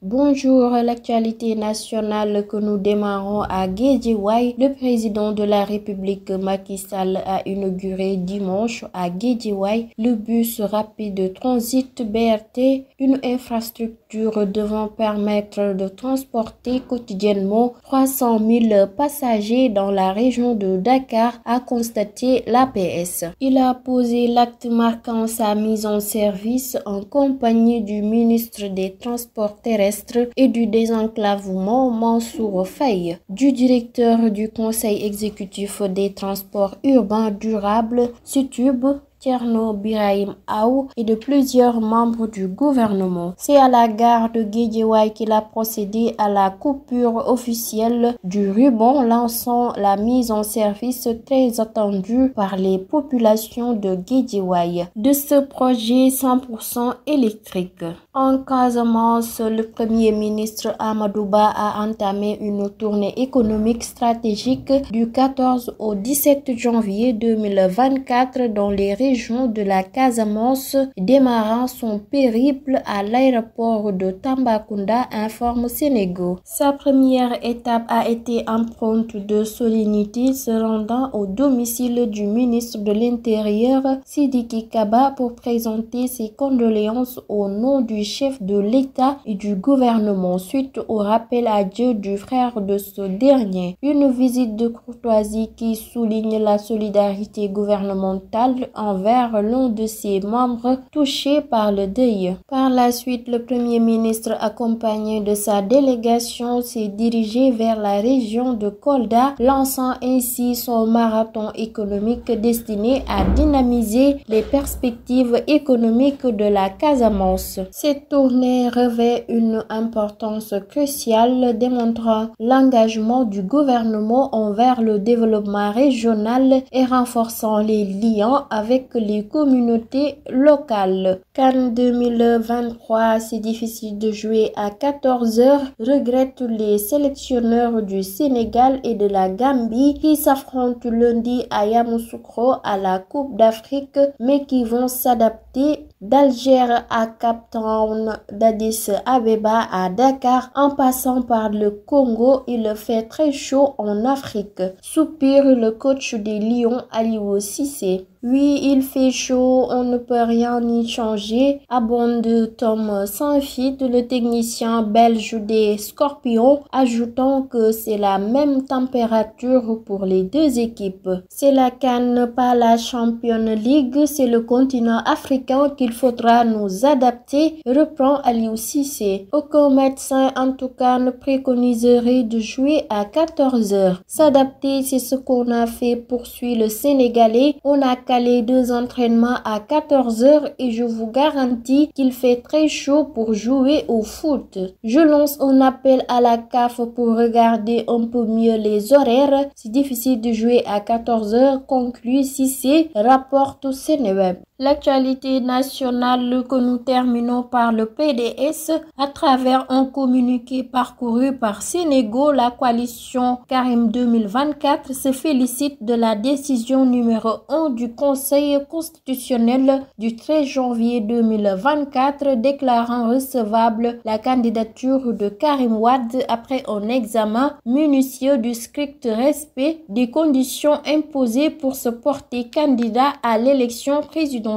Bonjour, l'actualité nationale que nous démarrons à Guédiawaye. Le président de la République Macky Sall a inauguré dimanche à Guédiawaye le bus rapide transit BRT, une infrastructure devant permettre de transporter quotidiennement 300 000 passagers dans la région de Dakar, a constaté l'APS. Il a posé l'acte marquant sa mise en service en compagnie du ministre des Transports terrestres et du désenclavement Mansour Faye, du directeur du Conseil exécutif des transports urbains durables SUTUB, Thierno Birahim Aou, et de plusieurs membres du gouvernement. C'est à la gare de Guédiawaye qu'il a procédé à la coupure officielle du ruban, lançant la mise en service très attendue par les populations de Guédiawaye de ce projet 100% électrique. En Casamance, le Premier ministre Amadou Ba a entamé une tournée économique stratégique du 14 au 17 janvier 2024 dans les régions de la Casamance, démarrant son périple à l'aéroport de Tambacounda, informe Sénégal. Sa première étape a été empreinte de solennité, se rendant au domicile du ministre de l'Intérieur Sidiki Kaba pour présenter ses condoléances au nom du chef de l'État et du gouvernement suite au rappel à Dieu du frère de ce dernier. Une visite de courtoisie qui souligne la solidarité gouvernementale envers l'un de ses membres touché par le deuil. Par la suite, le Premier ministre, accompagné de sa délégation, s'est dirigé vers la région de Kolda, lançant ainsi son marathon économique destiné à dynamiser les perspectives économiques de la Casamance. Cette tournée revêt une importance cruciale, démontrant l'engagement du gouvernement envers le développement régional et renforçant les liens avec les communautés locales. CAN 2023, c'est difficile de jouer à 14h, regrettent les sélectionneurs du Sénégal et de la Gambie qui s'affrontent lundi à Yamoussoukro à la Coupe d'Afrique, mais qui vont s'adapter d'Alger à Cap Town, d'Addis Abeba à Dakar, en passant par le Congo. Il fait très chaud en Afrique, soupire le coach des Lions Aliou Cissé. Oui, il fait chaud, on ne peut rien y changer, abonde Tom Saintfiet, le technicien belge des Scorpions, ajoutant que c'est la même température pour les deux équipes. C'est la CAN, pas la Champions League, c'est le continent africain qu'il faudra nous adapter, reprend Aliou Cissé. Aucun médecin en tout cas ne préconiserait de jouer à 14h. S'adapter, c'est ce qu'on a fait, poursuit le Sénégalais. On a calé 2 entraînements à 14h et je vous garantis qu'il fait très chaud pour jouer au foot. Je lance un appel à la CAF pour regarder un peu mieux les horaires. C'est difficile de jouer à 14h, conclut Cissé, rapporte Sénéweb. L'actualité nationale que nous terminons par le PDS à travers un communiqué parcouru par Sénégal. La coalition Karim 2024 se félicite de la décision numéro 1 du Conseil constitutionnel du 13 janvier 2024 déclarant recevable la candidature de Karim Wade après un examen minutieux du strict respect des conditions imposées pour se porter candidat à l'élection présidentielle.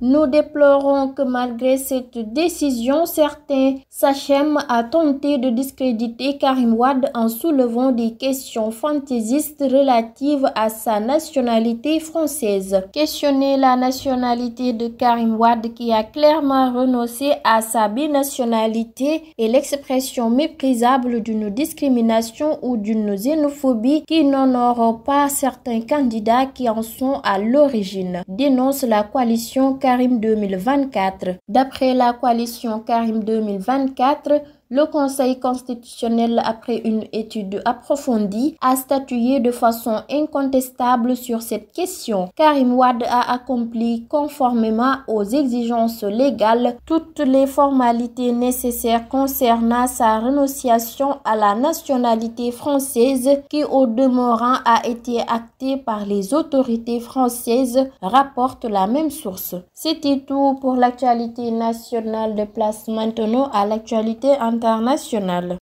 Nous déplorons que malgré cette décision, certains s'acharnent à tenter de discréditer Karim Wade en soulevant des questions fantaisistes relatives à sa nationalité française. Questionner la nationalité de Karim Wade, qui a clairement renoncé à sa binationalité, est l'expression méprisable d'une discrimination ou d'une xénophobie qui n'honore pas certains candidats qui en sont à l'origine, dénonce la coalition Karim 2024. D'après la coalition Karim 2024, le Conseil constitutionnel, après une étude approfondie, a statué de façon incontestable sur cette question. Karim Wade a accompli conformément aux exigences légales toutes les formalités nécessaires concernant sa renonciation à la nationalité française qui, au demeurant, a été actée par les autorités françaises, rapporte la même source. C'était tout pour l'actualité nationale. De place maintenant à l'actualité internationale. internationales.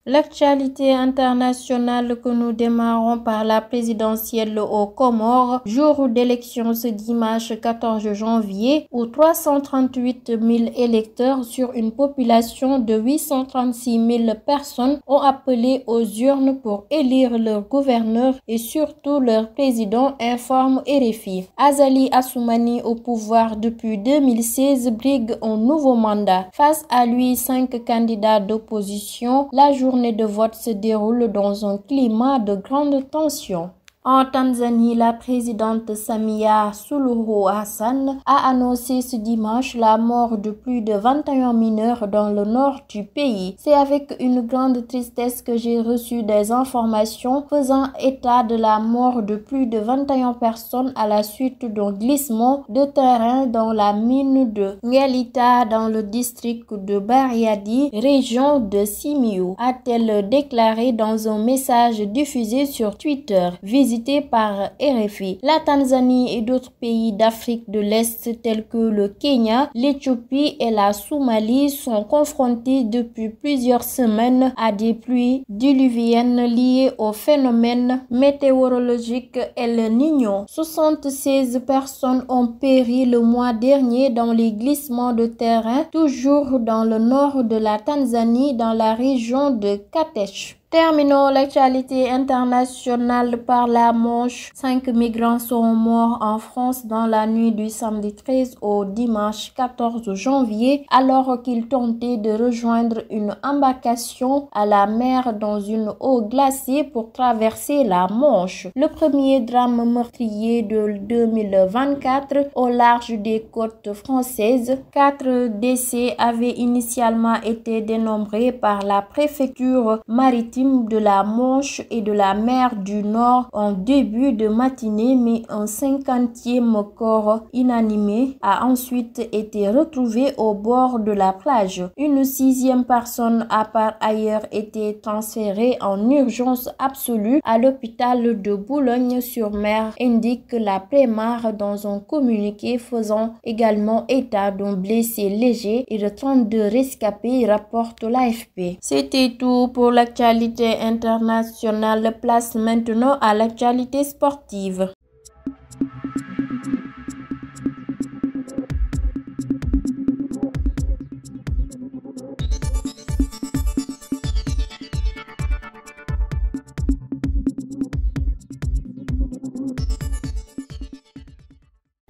L'actualité internationale que nous démarrons par la présidentielle aux Comores, jour d'élection ce dimanche 14 janvier, où 338 000 électeurs sur une population de 836 000 personnes ont appelé aux urnes pour élire leur gouverneur et surtout leur président, informe RFI. Azali Assoumani, au pouvoir depuis 2016, brigue un nouveau mandat. Face à lui, 5 candidats d'opposition, la journée de vote se déroule dans un climat de grande tension. En Tanzanie, la présidente Samia Suluhu Hassan a annoncé ce dimanche la mort de plus de 21 mineurs dans le nord du pays. C'est avec une grande tristesse que j'ai reçu des informations faisant état de la mort de plus de 21 personnes à la suite d'un glissement de terrain dans la mine de Ngelita dans le district de Bariadi, région de Simiyu, a-t-elle déclaré dans un message diffusé sur Twitter. Visité par RFI. La Tanzanie et d'autres pays d'Afrique de l'Est tels que le Kenya, l'Éthiopie et la Somalie sont confrontés depuis plusieurs semaines à des pluies diluviennes liées au phénomène météorologique El Niño. 76 personnes ont péri le mois dernier dans les glissements de terrain, toujours dans le nord de la Tanzanie, dans la région de Katesh. Terminons l'actualité internationale par la Manche. 5 migrants sont morts en France dans la nuit du samedi 13 au dimanche 14 janvier alors qu'ils tentaient de rejoindre une embarcation à la mer dans une eau glacée pour traverser la Manche. Le premier drame meurtrier de 2024 au large des côtes françaises. 4 décès avaient initialement été dénombrés par la préfecture maritime de la Manche et de la mer du Nord en début de matinée, mais un 50e corps inanimé a ensuite été retrouvé au bord de la plage. Une 6e personne a par ailleurs été transférée en urgence absolue à l'hôpital de Boulogne-sur-Mer, indique la Prémar dans un communiqué faisant également état d'un blessé léger et de 32 rescapés, rapporte l'AFP. C'était tout pour l'actualité internationale. Place maintenant à l'actualité sportive.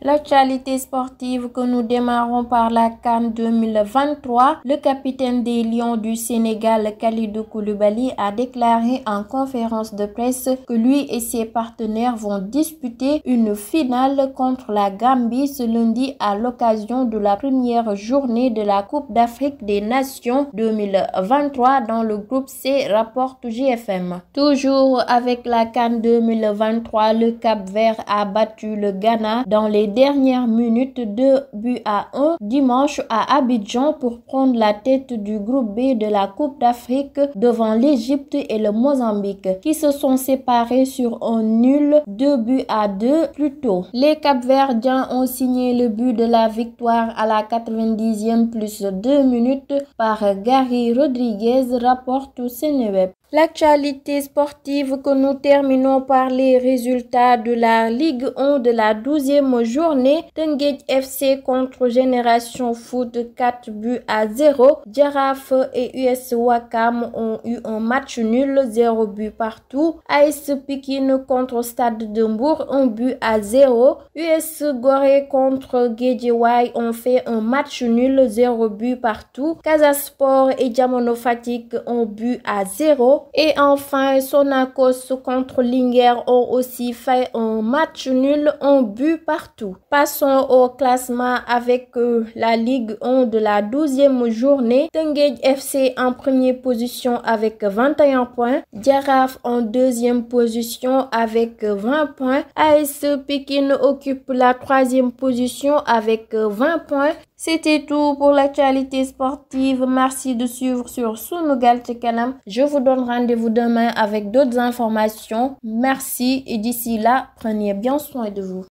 L'actualité sportive que nous démarrons par la CAN 2023. Le capitaine des Lions du Sénégal, Kalidou Koulibaly, a déclaré en conférence de presse que lui et ses partenaires vont disputer une finale contre la Gambie ce lundi à l'occasion de la première journée de la Coupe d'Afrique des Nations 2023 dans le groupe C, rapporte GFM. Toujours avec la CAN 2023, le Cap-Vert a battu le Ghana dans les dernières minutes, 2-1 dimanche à Abidjan pour prendre la tête du groupe B de la Coupe d'Afrique devant l'Égypte et le Mozambique qui se sont séparés sur un nul 2-2 plus tôt. Les Cap-Verdiens ont signé le but de la victoire à la 90e plus 2 minutes par Gary Rodriguez, rapporte Seneweb. L'actualité sportive que nous terminons par les résultats de la Ligue 1 de la 12e journée. Teungueth FC contre Génération Foot 4-0. Jaraaf et US Ouakam ont eu un match nul, 0 but partout. AS Pikine contre Stade de Mbour, 1-0. US Gorée contre Guédiawaye ont fait un match nul, 0 but partout. Casa Sport et Jamono Fatick, 1-0. Et enfin, Sonacos contre Linguère ont aussi fait un match nul, 1 but partout. Passons au classement avec la Ligue 1 de la 12e journée. Teungueth FC en première position avec 21 points. Jaraaf en deuxième position avec 20 points. AS Pikine occupe la troisième position avec 20 points. C'était tout pour l'actualité sportive. Merci de suivre sur Sunugal ci kanam. Je vous donne rendez-vous demain avec d'autres informations. Merci et d'ici là, prenez bien soin de vous.